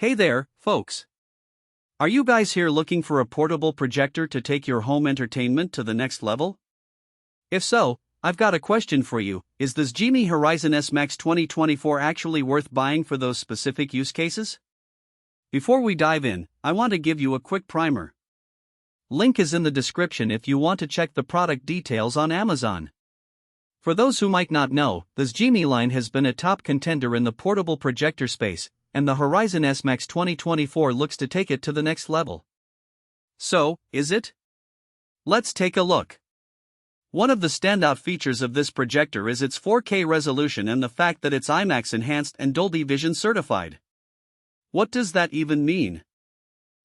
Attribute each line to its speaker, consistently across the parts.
Speaker 1: Hey there, folks. Are you guys here looking for a portable projector to take your home entertainment to the next level? If so, I've got a question for you. Is this XGIMI Horizon S Max 2024 actually worth buying for those specific use cases? Before we dive in, I want to give you a quick primer. Link is in the description if you want to check the product details on Amazon. For those who might not know, this XGIMI line has been a top contender in the portable projector space, and the Horizon S Max 2024 looks to take it to the next level. So, is it? Let's take a look. One of the standout features of this projector is its 4K resolution and the fact that it's IMAX enhanced and Dolby Vision certified. What does that even mean?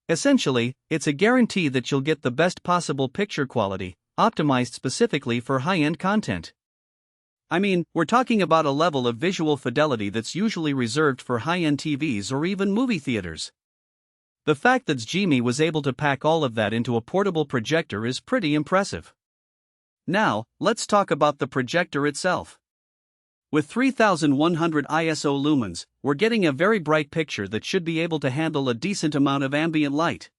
Speaker 1: Essentially, it's a guarantee that you'll get the best possible picture quality, optimized specifically for high-end content. I mean, we're talking about a level of visual fidelity that's usually reserved for high-end TVs or even movie theaters. The fact that XGIMI was able to pack all of that into a portable projector is pretty impressive. Now, let's talk about the projector itself. With 3100 ISO lumens, we're getting a very bright picture that should be able to handle a decent amount of ambient light.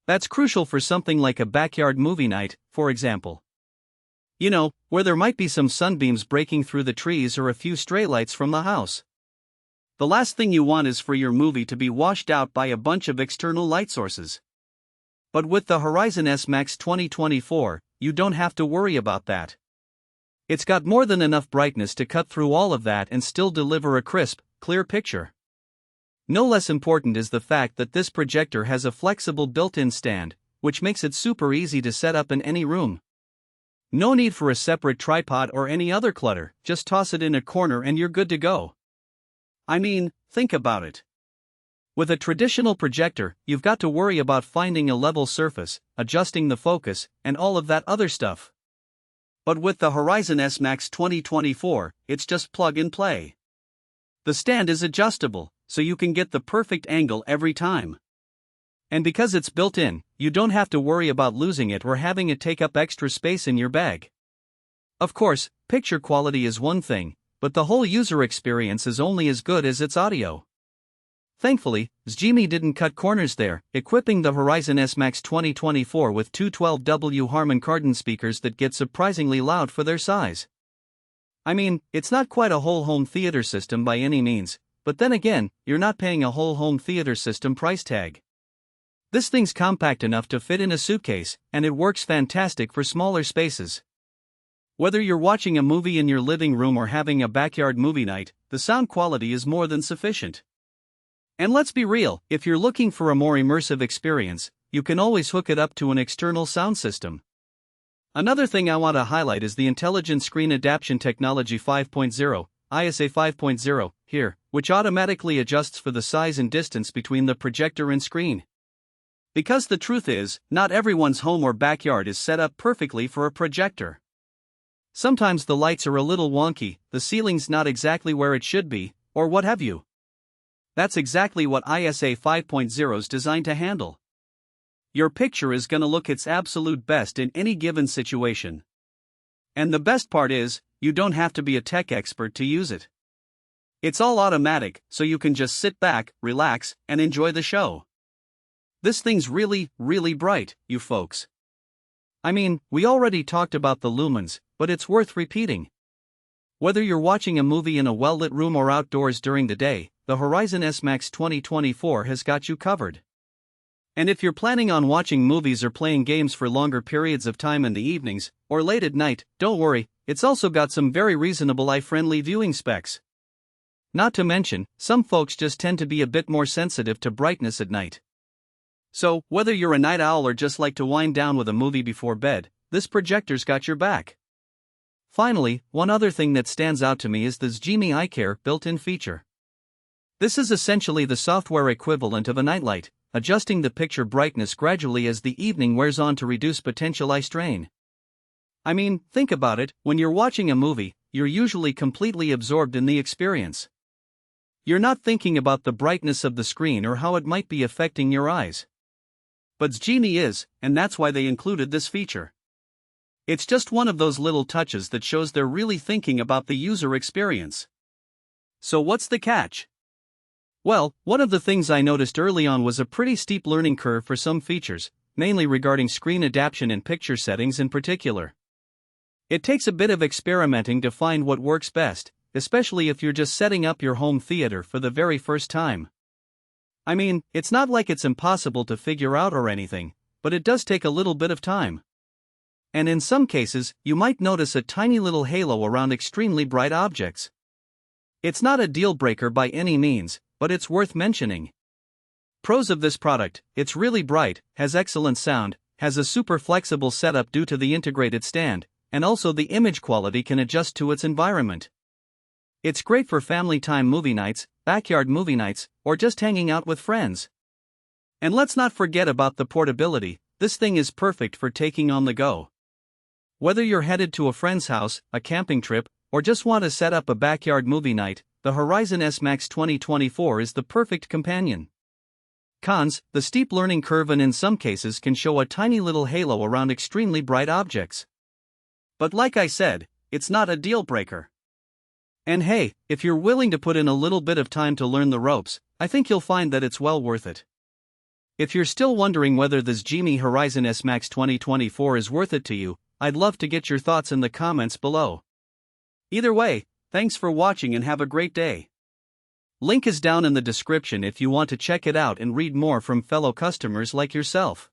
Speaker 1: That's crucial for something like a backyard movie night, for example. You know, where there might be some sunbeams breaking through the trees or a few stray lights from the house. The last thing you want is for your movie to be washed out by a bunch of external light sources. But with the Horizon S Max 2024, you don't have to worry about that. It's got more than enough brightness to cut through all of that and still deliver a crisp, clear picture. No less important is the fact that this projector has a flexible built-in stand, which makes it super easy to set up in any room. No need for a separate tripod or any other clutter, just toss it in a corner and you're good to go. I mean, think about it. With a traditional projector, you've got to worry about finding a level surface, adjusting the focus, and all of that other stuff. But with the Horizon S Max 2024, it's just plug and play. The stand is adjustable, so you can get the perfect angle every time. And because it's built in, you don't have to worry about losing it or having it take up extra space in your bag. Of course, picture quality is one thing, but the whole user experience is only as good as its audio. Thankfully, XGIMI didn't cut corners there, equipping the Horizon S Max 2024 with two 12W Harman Kardon speakers that get surprisingly loud for their size. I mean, it's not quite a whole home theater system by any means, but then again, you're not paying a whole home theater system price tag. This thing's compact enough to fit in a suitcase, and it works fantastic for smaller spaces. Whether you're watching a movie in your living room or having a backyard movie night, the sound quality is more than sufficient. And let's be real, if you're looking for a more immersive experience, you can always hook it up to an external sound system. Another thing I want to highlight is the Intelligent Screen Adaption Technology 5.0, ISA 5.0, here, which automatically adjusts for the size and distance between the projector and screen. Because the truth is, not everyone's home or backyard is set up perfectly for a projector. Sometimes the lights are a little wonky, the ceiling's not exactly where it should be, or what have you. That's exactly what ISA 5.0 is designed to handle. Your picture is gonna look its absolute best in any given situation. And the best part is, you don't have to be a tech expert to use it. It's all automatic, so you can just sit back, relax, and enjoy the show. This thing's really, really bright, you folks. I mean, we already talked about the lumens, but it's worth repeating. Whether you're watching a movie in a well-lit room or outdoors during the day, the Horizon S Max 2024 has got you covered. And if you're planning on watching movies or playing games for longer periods of time in the evenings, or late at night, don't worry, it's also got some very reasonable eye-friendly viewing specs. Not to mention, some folks just tend to be a bit more sensitive to brightness at night. So, whether you're a night owl or just like to wind down with a movie before bed, this projector's got your back. Finally, one other thing that stands out to me is this XGIMI iCare built-in feature. This is essentially the software equivalent of a nightlight, adjusting the picture brightness gradually as the evening wears on to reduce potential eye strain. I mean, think about it, when you're watching a movie, you're usually completely absorbed in the experience. You're not thinking about the brightness of the screen or how it might be affecting your eyes. But XGIMI is, and that's why they included this feature. It's just one of those little touches that shows they're really thinking about the user experience. So what's the catch? Well, one of the things I noticed early on was a pretty steep learning curve for some features, mainly regarding screen adaptation and picture settings in particular. It takes a bit of experimenting to find what works best, especially if you're just setting up your home theater for the very first time. I mean, it's not like it's impossible to figure out or anything, but it does take a little bit of time. And in some cases, you might notice a tiny little halo around extremely bright objects. It's not a deal breaker by any means, but it's worth mentioning. Pros of this product: it's really bright, has excellent sound, has a super flexible setup due to the integrated stand, and also the image quality can adjust to its environment. It's great for family time movie nights, backyard movie nights, or just hanging out with friends. And let's not forget about the portability. This thing is perfect for taking on the go. Whether you're headed to a friend's house, a camping trip, or just want to set up a backyard movie night, the Horizon S Max 2024 is the perfect companion. Cons: the steep learning curve and in some cases can show a tiny little halo around extremely bright objects. But like I said, it's not a deal breaker. And hey, if you're willing to put in a little bit of time to learn the ropes, I think you'll find that it's well worth it. If you're still wondering whether this XGIMI Horizon S Max 2024 is worth it to you, I'd love to get your thoughts in the comments below. Either way, thanks for watching and have a great day. Link is down in the description if you want to check it out and read more from fellow customers like yourself.